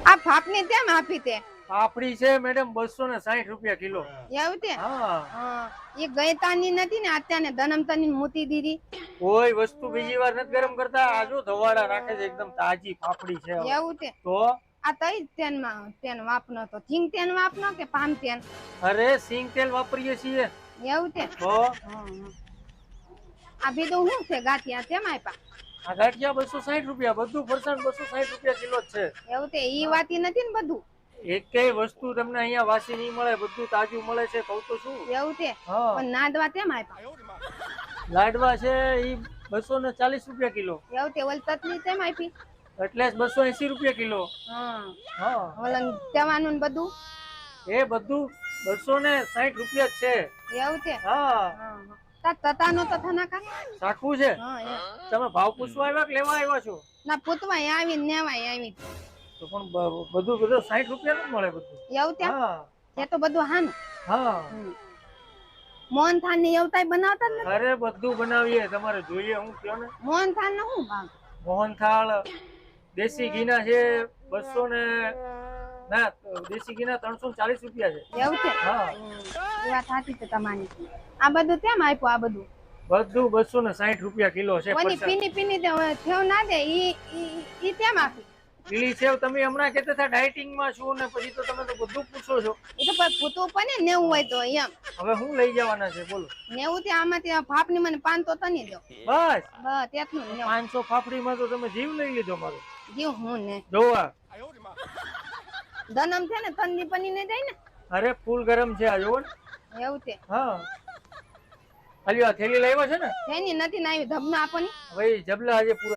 આ ફાફની કેમ આપી તે? આપડી છે મેડમ 260 રૂપિયા કિલો. એવું તે? હા એ ગઈ તાની નથી ને અત્યારે દનમ તની મૂતી દીધી. કોઈ વસ્તુ બીજી વાર નથી ગરમ કરતા. આ જો ધવાડા નાખે છે, એકદમ તાજી ફાફડી છે. એવું તે? તો આ તઈ તેન વાપનો તો સિંગ તેન વાપનો કે પામ તેન? અરે સિંગ તેલ વાપરીએ છીએ. એવું તે? તો આ બીજું શું છે ગાંઠિયા તેમ આપ્યા? આ ગાંઠિયા 260 રૂપિયા. બધું ફરસાણ 260 રૂપિયા કિલો જ છે. એવું તે? ઈ વાતી નથી ને બધું? એકેય વસ્તુ તમને અહીંયા વાસી નહીં મળે, બધું તાજું મળે છે. કહું તો શું. એવું તે? હા. પણ નાદવા તેમ આપ્યા? લાડવા છે ઈ 240 રૂપિયા કિલો. એવું તે? ઓલ ચટણી તેમ આપી? એટલે 280 રૂપિયા કિલો. હા. ઓલન જવાનું ને બધું? એ બધું 260 રૂપિયા જ છે. એવું તે? હા. તા તતાનો તો થનાકા? સાખું છે. હા. તમે ભાવ પૂછવા આવ્યા કે લેવા આવ્યા છો? ના પૂતવાય આવી નેવાય આવી. તો પણ બધું 60 રૂપિયા નું મળે બધું. એવું તે? હા. એ તો બધું હાનું. હા. મોહનથાળ ની એવું તાઈ બનાવતા જ નથી? અરે બધું બનાવીએ. તમારે જોઈએ હું કયો ને. મોહનથાળ નો શું ભાવ? મોહનથાળ દેશી ઘીના છે 200 ને ના દેશી ઘીના 340 રૂપિયા છે. એવું છે? હા. એ વાત સાચી છે તમારી. આ બધું કેમ આપ્યું આ બધું? બધું 260 રૂપિયા કિલો છે. ઓની પીની થેવ ના દે ઈ કેમ આપી? લીલી સેવ તમે હમણાં કહેતા હતા ડાયટિંગ માં છું ને પછી તો તમે તો બધું પૂછો છો. એ તો પણ પૂતું પણ ને 90 હોય તો એમ. હવે હું લઈ જવાના છે બોલો? 90 થી આમાંથી ફાફની મને 500 તની દો. બસ તેટલું 500 ફાફડી માં તો તમે જીવ લઈ લીધો મારો. જીવ હું ને જોવા દનમ છે ને તનની પની ને જાય ને. અરે ફૂલ ગરમ છે આ જોવો ને. એવું છે? હા. અલ્યો આ થેલી લાવ્યા છે ને? એની નથી ના આવી ધબનો આપોની. ભાઈ જબલા આજે પૂરા